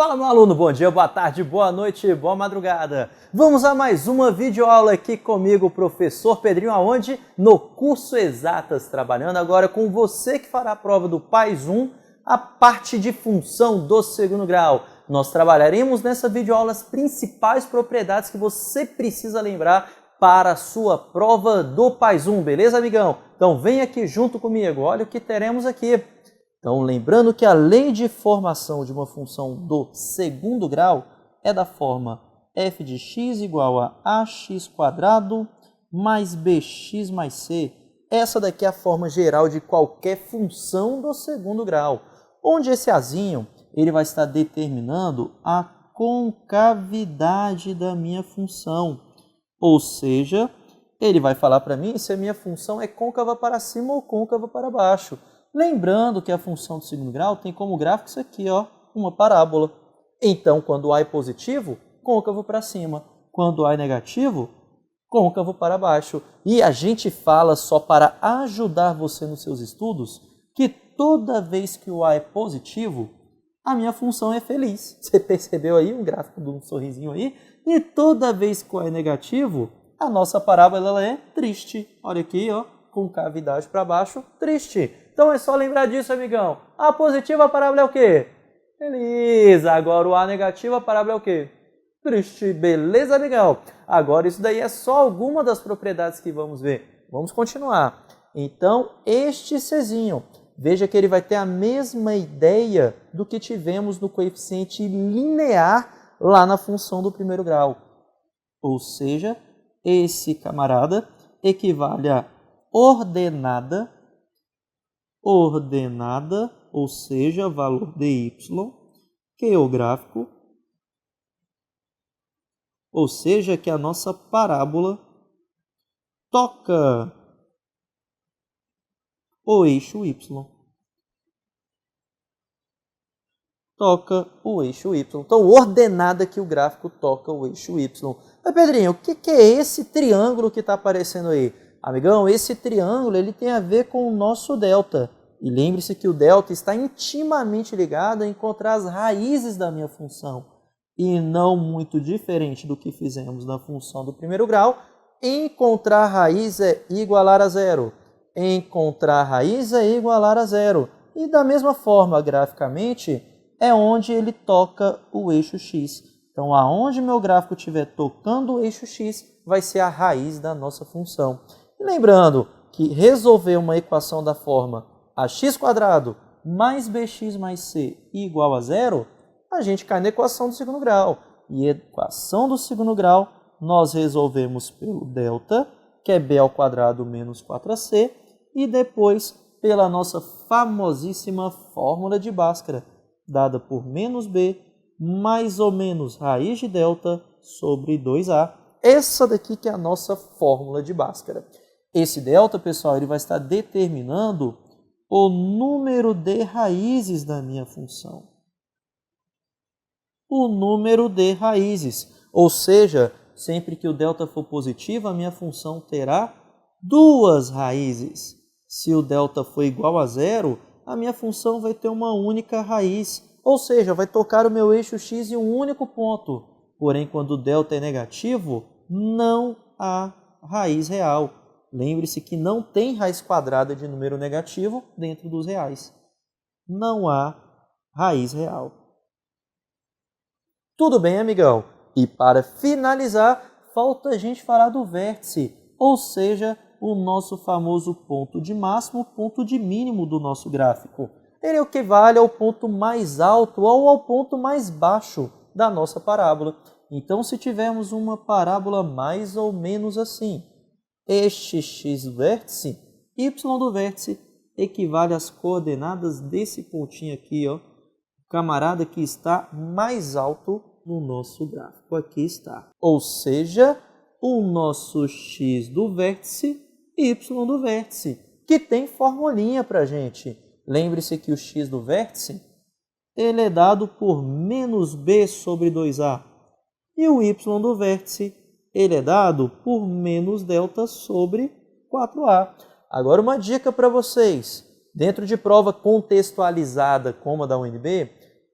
Fala, meu aluno, bom dia, boa tarde, boa noite, boa madrugada. Vamos a mais uma videoaula aqui comigo, professor Pedrinho, aonde? No curso Exatas, trabalhando agora com você que fará a prova do PAIS 1, a parte de função do segundo grau. Nós trabalharemos nessa videoaula as principais propriedades que você precisa lembrar para a sua prova do PAIS 1, beleza, amigão? Então vem aqui junto comigo, olha o que teremos aqui. Então, lembrando que a lei de formação de uma função do segundo grau é da forma f de x igual a ax² mais bx mais c. Essa daqui é a forma geral de qualquer função do segundo grau, onde esse azinho ele vai estar determinando a concavidade da minha função. Ou seja, ele vai falar para mim se a minha função é côncava para cima ou côncava para baixo. Lembrando que a função do segundo grau tem como gráfico isso aqui, ó, uma parábola. Então, quando A é positivo, côncavo para cima. Quando A é negativo, côncavo para baixo. E a gente fala, só para ajudar você nos seus estudos, que toda vez que o A é positivo, a minha função é feliz. Você percebeu aí um gráfico de um sorrisinho aí? E toda vez que o A é negativo, a nossa parábola ela é triste. Olha aqui, ó, concavidade para baixo, triste. Então é só lembrar disso, amigão. A positiva, a parábola é o quê? Feliz. Agora o A negativo, a parábola é o quê? Triste. Beleza, amigão? Agora isso daí é só alguma das propriedades que vamos ver. Vamos continuar. Então, este Czinho, veja que ele vai ter a mesma ideia do que tivemos no coeficiente linear lá na função do primeiro grau. Ou seja, esse camarada equivale a ordenada, ou seja, valor dy, que é o gráfico, ou seja, que a nossa parábola toca o eixo y. Toca o eixo y. Então, ordenada que o gráfico toca o eixo y. Mas, Pedrinho, o que é esse triângulo que está aparecendo aí? Amigão, esse triângulo ele tem a ver com o nosso delta. E lembre-se que o delta está intimamente ligado a encontrar as raízes da minha função. E não muito diferente do que fizemos na função do primeiro grau, encontrar raiz é igualar a zero. Encontrar raiz é igualar a zero. E da mesma forma, graficamente, é onde ele toca o eixo x. Então, aonde meu gráfico estiver tocando o eixo x, vai ser a raiz da nossa função. E lembrando que resolver uma equação da forma ax² mais bx mais c igual a zero, a gente cai na equação do segundo grau. E a equação do segundo grau, nós resolvemos pelo delta, que é b² menos 4ac, e depois pela nossa famosíssima fórmula de Bhaskara, dada por menos b mais ou menos raiz de delta sobre 2a. Essa daqui que é a nossa fórmula de Bhaskara. Esse delta, pessoal, ele vai estar determinando o número de raízes da minha função. O número de raízes. Ou seja, sempre que o delta for positivo, a minha função terá duas raízes. Se o delta for igual a zero, a minha função vai ter uma única raiz. Ou seja, vai tocar o meu eixo x em um único ponto. Porém, quando o delta é negativo, não há raiz real. Lembre-se que não tem raiz quadrada de número negativo dentro dos reais. Não há raiz real. Tudo bem, amigão? E para finalizar, falta a gente falar do vértice, ou seja, o nosso famoso ponto de máximo, ponto de mínimo do nosso gráfico. Ele equivale ao ponto mais alto ou ao ponto mais baixo da nossa parábola. Então, se tivermos uma parábola mais ou menos assim, este x do vértice, y do vértice, equivale às coordenadas desse pontinho aqui, ó, o camarada que está mais alto no nosso gráfico. Aqui está. Ou seja, o nosso x do vértice, y do vértice, que tem formulinha para a gente. Lembre-se que o x do vértice ele é dado por menos b sobre 2a. E o y do vértice ele é dado por menos delta sobre 4a. Agora uma dica para vocês. Dentro de prova contextualizada como a da UNB,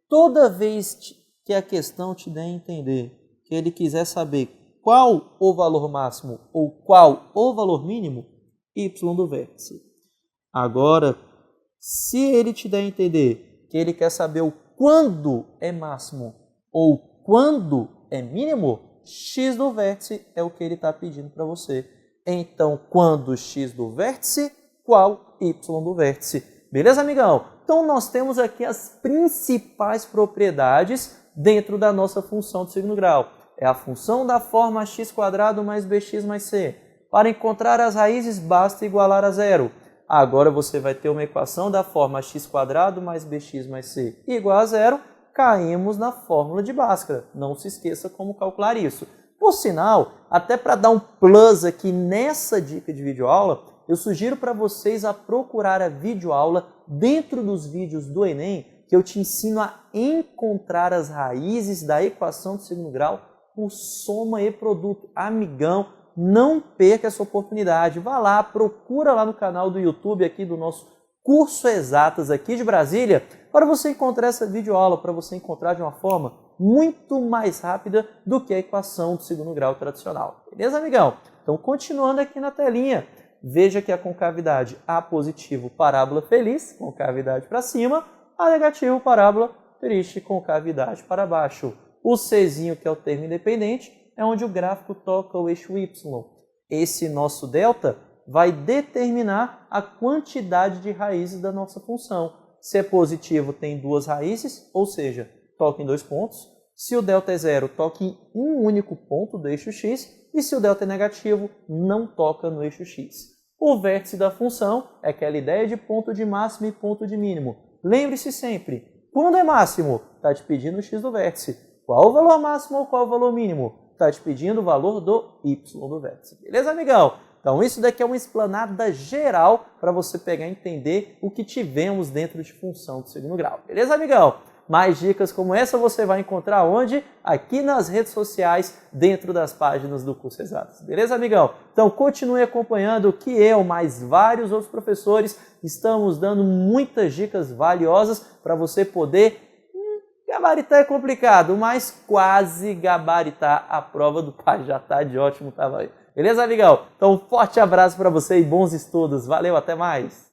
toda vez que a questão te dê a entender que ele quiser saber qual o valor máximo ou qual o valor mínimo, y do vértice. Agora, se ele te der a entender que ele quer saber o quando é máximo ou quando é mínimo, x do vértice é o que ele está pedindo para você. Então, quando x do vértice, qual y do vértice? Beleza, amigão? Então, nós temos aqui as principais propriedades dentro da nossa função de segundo grau. É a função da forma x² mais bx mais c. Para encontrar as raízes, basta igualar a zero. Agora você vai ter uma equação da forma x² mais bx mais c igual a zero. Caímos na fórmula de Bhaskara. Não se esqueça como calcular isso. Por sinal, até para dar um plus aqui nessa dica de videoaula, eu sugiro para vocês a procurar a videoaula dentro dos vídeos do Enem, que eu te ensino a encontrar as raízes da equação de segundo grau por soma e produto. Amigão, não perca essa oportunidade. Vá lá, procura lá no canal do YouTube aqui do nosso Curso Exatas aqui de Brasília, para você encontrar essa videoaula, para você encontrar de uma forma muito mais rápida do que a equação do segundo grau tradicional. Beleza, amigão? Então, continuando aqui na telinha, veja que a concavidade A positivo, parábola feliz, concavidade para cima, A negativo, parábola triste, concavidade para baixo. O Czinho, que é o termo independente, é onde o gráfico toca o eixo Y. Esse nosso delta vai determinar a quantidade de raízes da nossa função. Se é positivo, tem duas raízes, ou seja, toca em dois pontos. Se o delta é zero, toca em um único ponto do eixo x. E se o delta é negativo, não toca no eixo x. O vértice da função é aquela ideia de ponto de máximo e ponto de mínimo. Lembre-se sempre, quando é máximo, está te pedindo o x do vértice. Qual o valor máximo ou qual o valor mínimo? Está te pedindo o valor do y do vértice. Beleza, amigão? Então, isso daqui é uma explanada geral para você pegar e entender o que tivemos dentro de função do segundo grau. Beleza, amigão? Mais dicas como essa você vai encontrar onde? Aqui nas redes sociais, dentro das páginas do Curso Exatas. Beleza, amigão? Então, continue acompanhando que eu, mais vários outros professores, estamos dando muitas dicas valiosas para você poder gabaritar é complicado, mas quase gabaritar a prova do pai. Já tá de ótimo tamanho. Beleza, amigão? Então, um forte abraço para você e bons estudos. Valeu, até mais!